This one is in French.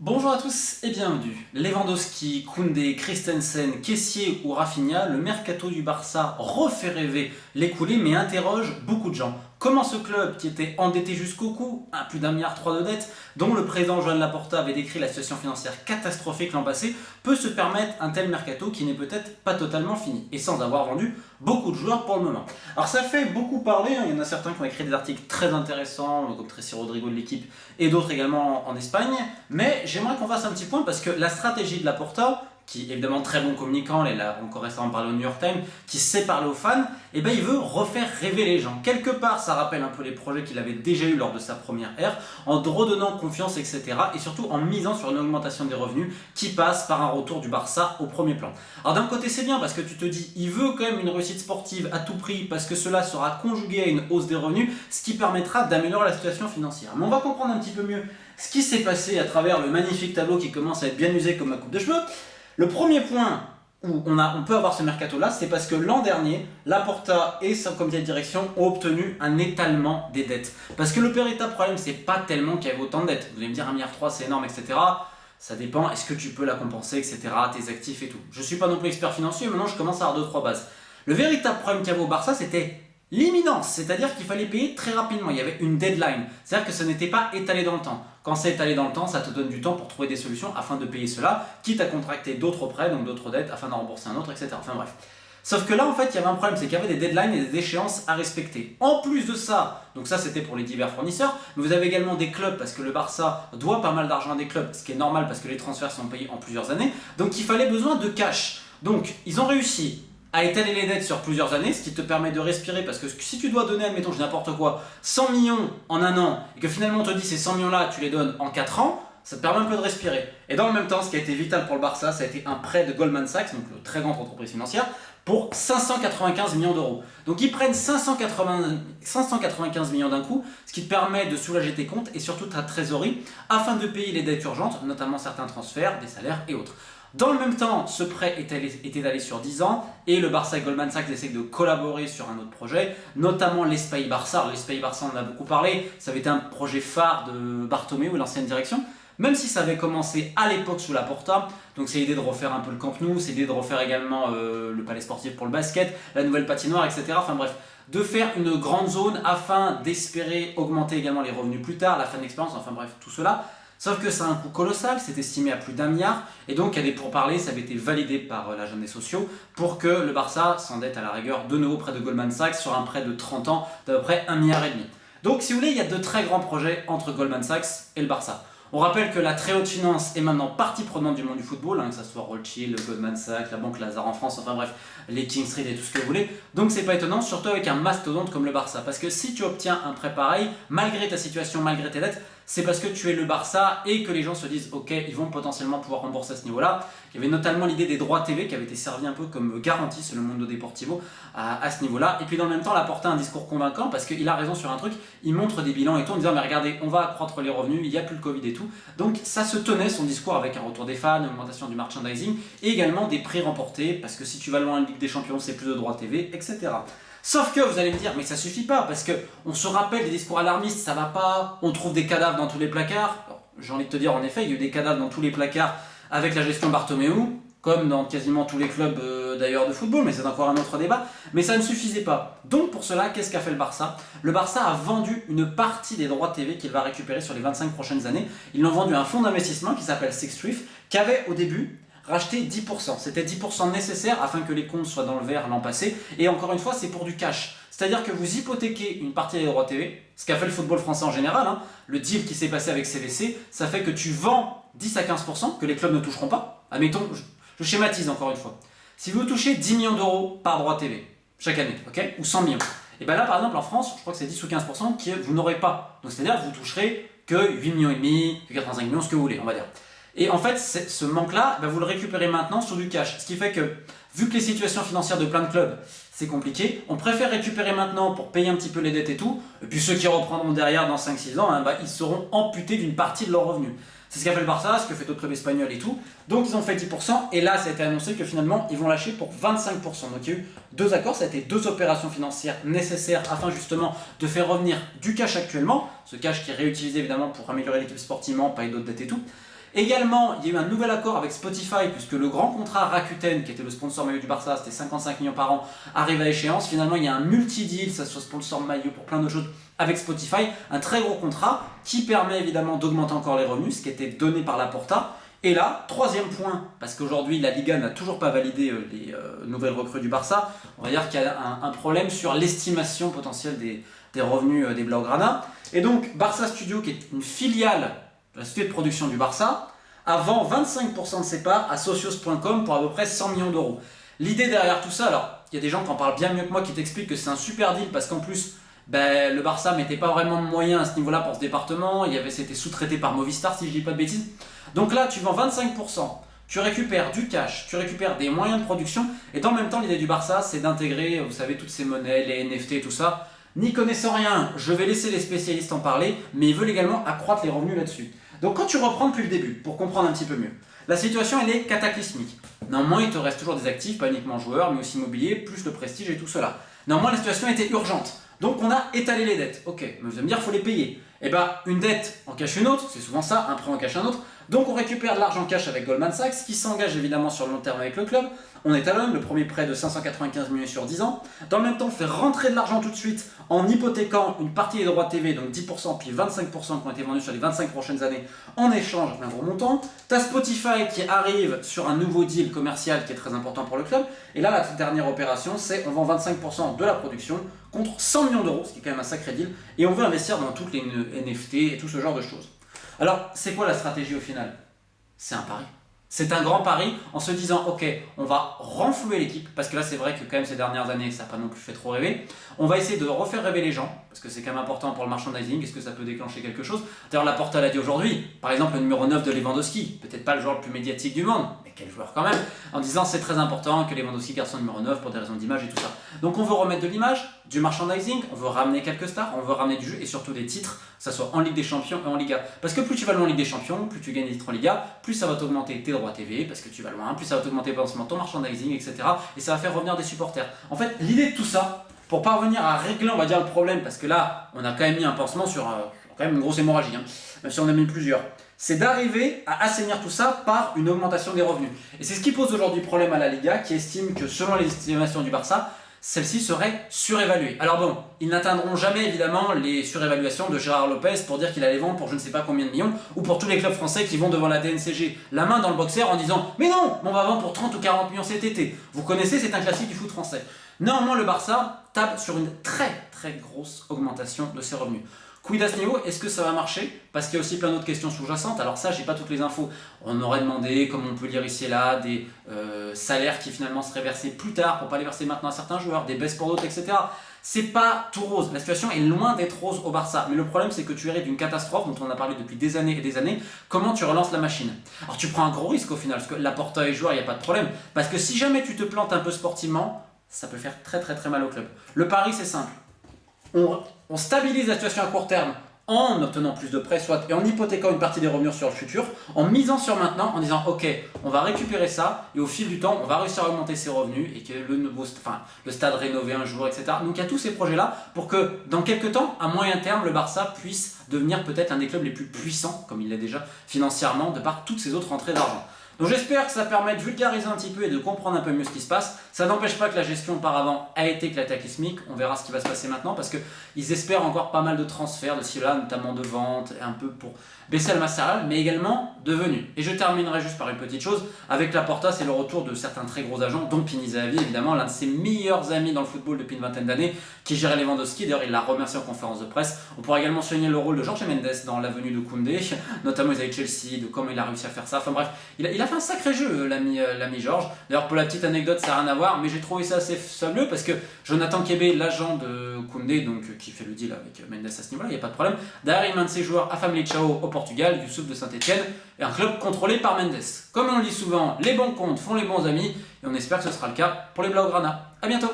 Bonjour à tous et bienvenue. Lewandowski, Koundé, Christensen, Kessié ou Rafinha, le mercato du Barça refait rêver les coulées mais interroge beaucoup de gens. Comment ce club qui était endetté jusqu'au cou, à plus d'1,3 milliard de dettes, dont le président Joan Laporta avait décrit la situation financière catastrophique l'an passé, peut se permettre un tel mercato qui n'est peut-être pas totalement fini, et sans avoir vendu beaucoup de joueurs pour le moment. Alors ça fait beaucoup parler, il y en a certains qui ont écrit des articles très intéressants, comme Tracy Rodrigo de l'équipe, et d'autres également en Espagne, mais j'aimerais qu'on fasse un petit point parce que la stratégie de Laporta, qui est évidemment très bon communicant, il a encore récemment parlé au New York Times, qui sait parler aux fans, et ben il veut refaire rêver les gens. Quelque part, ça rappelle un peu les projets qu'il avait déjà eu lors de sa première ère, en redonnant confiance, etc. Et surtout en misant sur une augmentation des revenus qui passe par un retour du Barça au premier plan. Alors d'un côté c'est bien parce que tu te dis, il veut quand même une réussite sportive à tout prix parce que cela sera conjugué à une hausse des revenus, ce qui permettra d'améliorer la situation financière. Mais on va comprendre un petit peu mieux ce qui s'est passé à travers le magnifique tableau qui commence à être bien usé comme ma coupe de cheveux. Le premier point où on peut avoir ce mercato-là, c'est parce que l'an dernier, Laporta et son comité de direction ont obtenu un étalement des dettes. Parce que le véritable problème, c'est pas tellement qu'il y avait autant de dettes. Vous allez me dire 1,3 milliard, c'est énorme, etc. Ça dépend, est-ce que tu peux la compenser, etc., tes actifs et tout. Je suis pas non plus expert financier, maintenant je commence à avoir 2-3 bases. Le véritable problème qu'il y avait au Barça, c'était l'imminence, c'est-à-dire qu'il fallait payer très rapidement, il y avait une deadline, c'est-à-dire que ça n'était pas étalé dans le temps. Quand c'est étalé dans le temps, ça te donne du temps pour trouver des solutions afin de payer cela, quitte à contracter d'autres prêts, donc d'autres dettes, afin d'en rembourser un autre, etc. Enfin bref. Sauf que là, en fait, il y avait un problème, c'est qu'il y avait des deadlines et des échéances à respecter. En plus de ça, donc ça c'était pour les divers fournisseurs, mais vous avez également des clubs, parce que le Barça doit pas mal d'argent à des clubs, ce qui est normal parce que les transferts sont payés en plusieurs années, donc il fallait besoin de cash. Donc ils ont réussi à étaler les dettes sur plusieurs années, ce qui te permet de respirer, parce que si tu dois donner, admettons, je n'importe quoi, 100 millions en un an, et que finalement on te dit ces 100 millions-là, tu les donnes en 4 ans, ça te permet un peu de respirer. Et dans le même temps, ce qui a été vital pour le Barça, ça a été un prêt de Goldman Sachs, donc une très grande entreprise financière, pour 595 millions d'euros. Donc ils prennent 595 millions d'un coup, ce qui te permet de soulager tes comptes et surtout ta trésorerie, afin de payer les dettes urgentes, notamment certains transferts, des salaires et autres. Dans le même temps, ce prêt est étalé sur 10 ans et le Barça et Goldman Sachs essaient de collaborer sur un autre projet, notamment l'Espace Barça. Alors, l'Espace Barça, on en a beaucoup parlé, ça avait été un projet phare de Bartomeu, l'ancienne direction, même si ça avait commencé à l'époque sous Laporta. Donc c'est l'idée de refaire un peu le Camp Nou, c'est l'idée de refaire également le palais sportif pour le basket, la nouvelle patinoire, etc. Enfin bref, de faire une grande zone afin d'espérer augmenter également les revenus plus tard, la fin d'expérience, enfin bref, tout cela. Sauf que ça a un coût colossal, c'est estimé à plus d'1 milliard, et donc il y a des pourparlers, ça avait été validé par l'agent des sociaux, pour que le Barça s'endette à la rigueur de nouveau près de Goldman Sachs sur un prêt de 30 ans d'à peu près 1,5 milliard. Donc si vous voulez, il y a de très grands projets entre Goldman Sachs et le Barça. On rappelle que la très haute finance est maintenant partie prenante du monde du football, que ce soit Rothschild, Goldman Sachs, la Banque Lazare en France, enfin bref, les King Street et tout ce que vous voulez. Donc c'est pas étonnant, surtout avec un mastodonte comme le Barça. Parce que si tu obtiens un prêt pareil, malgré ta situation, malgré tes dettes, c'est parce que tu es le Barça et que les gens se disent ok, ils vont potentiellement pouvoir rembourser à ce niveau-là. Il y avait notamment l'idée des droits TV qui avait été servi un peu comme garantie selon le Mundo Deportivo à ce niveau-là. Et puis dans le même temps, Laporta a un discours convaincant parce qu'il a raison sur un truc, il montre des bilans et tout en disant mais regardez, on va accroître les revenus, il n'y a plus le Covid et tout. Donc ça se tenait son discours avec un retour des fans, une augmentation du merchandising et également des prix remportés parce que si tu vas loin en Ligue des Champions, c'est plus de droits TV, etc. Sauf que vous allez me dire, mais ça suffit pas, parce que on se rappelle des discours alarmistes, ça va pas, on trouve des cadavres dans tous les placards. J'ai envie de te dire, en effet, il y a eu des cadavres dans tous les placards avec la gestion Bartomeu, comme dans quasiment tous les clubs d'ailleurs de football, mais c'est encore un autre débat. Mais ça ne suffisait pas. Donc pour cela, qu'est-ce qu'a fait le Barça? Le Barça a vendu une partie des droits TV qu'il va récupérer sur les 25 prochaines années. Ils l'ont vendu à un fonds d'investissement qui s'appelle Sixth Street, qui avait au début racheter 10%. C'était 10% nécessaire afin que les comptes soient dans le vert l'an passé. Et encore une fois, c'est pour du cash. C'est-à-dire que vous hypothéquez une partie des droits TV, ce qu'a fait le football français en général. Le deal qui s'est passé avec CVC, ça fait que tu vends 10 à 15% que les clubs ne toucheront pas. Admettons, je schématise encore une fois. Si vous touchez 10 millions d'euros par droit TV, chaque année, ok, ou 100 millions, et bien là, par exemple, en France, je crois que c'est 10 ou 15% que vous n'aurez pas. Donc c'est-à-dire que vous toucherez que 8 millions et demi, que 85 millions, ce que vous voulez, on va dire. Et en fait, ce manque-là, vous le récupérez maintenant sur du cash. Ce qui fait que, vu que les situations financières de plein de clubs, c'est compliqué, on préfère récupérer maintenant pour payer un petit peu les dettes et tout. Et puis ceux qui reprendront derrière dans 5-6 ans, ils seront amputés d'une partie de leurs revenus. C'est ce qu'a fait le Barça, ce que fait d'autres clubs espagnols et tout. Donc ils ont fait 10%, et là ça a été annoncé que finalement ils vont lâcher pour 25%. Donc il y a eu 2 accords, ça a été 2 opérations financières nécessaires afin justement de faire revenir du cash actuellement, ce cash qui est réutilisé évidemment pour améliorer l'équipe sportivement, payer d'autres dettes et tout. Également, il y a eu un nouvel accord avec Spotify, puisque le grand contrat Rakuten, qui était le sponsor maillot du Barça, c'était 55 millions par an, arrive à échéance. Finalement, il y a un multi-deal, ça soit sponsor maillot pour plein d'autres choses, avec Spotify, un très gros contrat qui permet évidemment d'augmenter encore les revenus, ce qui était donné par la Porta. Et là, troisième point, parce qu'aujourd'hui la Liga n'a toujours pas validé les nouvelles recrues du Barça, on va dire qu'il y a un problème sur l'estimation potentielle des revenus des Blaugrana. Et donc Barça Studio, qui est une filiale de la société de production du Barça, a vendu 25% de ses parts à Socios.com pour à peu près 100 millions d'euros. L'idée derrière tout ça, alors il y a des gens qui en parlent bien mieux que moi, qui t'expliquent que c'est un super deal parce qu'en plus le Barça mettait pas vraiment de moyens à ce niveau-là pour ce département, c'était sous-traité par Movistar si je dis pas de bêtises. Donc là tu vends 25%, tu récupères du cash, tu récupères des moyens de production, et dans le même temps l'idée du Barça c'est d'intégrer, vous savez, toutes ces monnaies, les NFT et tout ça. N'y connaissant rien, je vais laisser les spécialistes en parler, mais ils veulent également accroître les revenus là-dessus. Donc quand tu reprends depuis le début, pour comprendre un petit peu mieux, la situation elle est cataclysmique. Néanmoins il te reste toujours des actifs, pas uniquement joueurs, mais aussi immobilier, plus le prestige et tout cela. Néanmoins la situation était urgente. Donc on a étalé les dettes. Ok, mais vous allez me dire, il faut les payer. Et une dette en cache une autre, c'est souvent ça, un prêt en cache un autre. Donc on récupère de l'argent cash avec Goldman Sachs, qui s'engage évidemment sur le long terme avec le club. On étalonne le premier prêt de 595 millions sur 10 ans. Dans le même temps, on fait rentrer de l'argent tout de suite en hypothéquant une partie des droits de TV, donc 10% puis 25% qui ont été vendus sur les 25 prochaines années en échange d'un gros montant. Tu as Spotify qui arrive sur un nouveau deal commercial qui est très important pour le club. Et là, la dernière opération, c'est on vend 25% de la production contre 100 millions d'euros, ce qui est quand même un sacré deal. Et on veut investir dans toutes les NFT et tout ce genre de choses. Alors, c'est quoi la stratégie au final? C'est un pari. C'est un grand pari en se disant, ok, on va renflouer l'équipe, parce que là c'est vrai que quand même ces dernières années ça n'a pas non plus fait trop rêver. On va essayer de refaire rêver les gens, parce que c'est quand même important pour le merchandising, est-ce que ça peut déclencher quelque chose? D'ailleurs Laporta l'a dit aujourd'hui, par exemple le numéro 9 de Lewandowski, peut-être pas le joueur le plus médiatique du monde, mais quel joueur quand même, en disant c'est très important que Lewandowski garde son numéro 9 pour des raisons d'image et tout ça. Donc on veut remettre de l'image, du merchandising, on veut ramener quelques stars, on veut ramener du jeu et surtout des titres, que ça soit en Ligue des Champions et en Liga. Parce que plus tu vas loin en Ligue des Champions, plus tu gagnes des titres en Liga, plus ça va t'augmenter tes droits TV, parce que tu vas loin, plus ça va t'augmenter potentiellement ton merchandising, etc. Et ça va faire revenir des supporters. En fait, l'idée de tout ça, pour parvenir à régler, on va dire, le problème, parce que là, on a quand même mis un pansement sur quand même une grosse hémorragie, même si on en a mis plusieurs, c'est d'arriver à assainir tout ça par une augmentation des revenus. Et c'est ce qui pose aujourd'hui problème à la Liga, qui estime que selon les estimations du Barça, celle-ci serait surévaluée. Alors bon, ils n'atteindront jamais évidemment les surévaluations de Gérard Lopez pour dire qu'il allait vendre pour je ne sais pas combien de millions, ou pour tous les clubs français qui vont devant la DNCG la main dans le boxer en disant « Mais non, on va vendre pour 30 ou 40 millions cet été ». Vous connaissez, c'est un classique du foot français. Néanmoins, le Barça table sur une très très grosse augmentation de ses revenus. Quid à ce niveau, est-ce que ça va marcher? Parce qu'il y a aussi plein d'autres questions sous-jacentes. Alors ça, j'ai pas toutes les infos. On aurait demandé, comme on peut lire ici et là, des salaires qui finalement seraient versés plus tard pour pas les verser maintenant à certains joueurs, des baisses pour d'autres, etc. C'est pas tout rose. La situation est loin d'être rose au Barça. Mais le problème, c'est que tu hérites d'une catastrophe dont on a parlé depuis des années et des années. Comment tu relances la machine? Alors tu prends un gros risque au final, parce que Laporta est joueur, il n'y a pas de problème. Parce que si jamais tu te plantes un peu sportivement, ça peut faire très très très mal au club. Le pari, c'est simple. On stabilise la situation à court terme en obtenant plus de prêts, soit, et en hypothéquant une partie des revenus sur le futur, en misant sur maintenant, en disant ok, on va récupérer ça, et au fil du temps, on va réussir à augmenter ses revenus, et que le stade rénové un jour, etc. Donc il y a tous ces projets-là pour que dans quelques temps, à moyen terme, le Barça puisse devenir peut-être un des clubs les plus puissants, comme il l'est déjà financièrement, de par toutes ces autres rentrées d'argent. Donc j'espère que ça permet de vulgariser un petit peu et de comprendre un peu mieux ce qui se passe. Ça n'empêche pas que la gestion auparavant a été cataclysmique. On verra ce qui va se passer maintenant parce qu'ils espèrent encore pas mal de transferts de ci là, notamment de ventes, et un peu pour baisser le masse salariale, mais également de venus. Et je terminerai juste par une petite chose. Avec Laporta, c'est le retour de certains très gros agents, dont Pini Zahavi, évidemment, l'un de ses meilleurs amis dans le football depuis une vingtaine d'années, qui gérait Lewandowski. D'ailleurs, il l'a remercié en conférence de presse. On pourra également souligner le rôle de Jorge Mendes dans la venue de Koundé, notamment avec Chelsea, de comment il a réussi à faire ça. Enfin bref, il a fait un sacré jeu, l'ami Georges. D'ailleurs, pour la petite anecdote, ça n'a rien à voir, mais j'ai trouvé ça assez fabuleux parce que Jonathan Kébé, l'agent de Koundé, donc qui fait le deal avec Mendes à ce niveau-là, il n'y a pas de problème. Derrière, il maintient ses joueurs à Famalicão au Portugal, Youssouf de Saint-Etienne, et un club contrôlé par Mendes. Comme on le dit souvent, les bons comptes font les bons amis, et on espère que ce sera le cas pour les Blaugrana. A bientôt!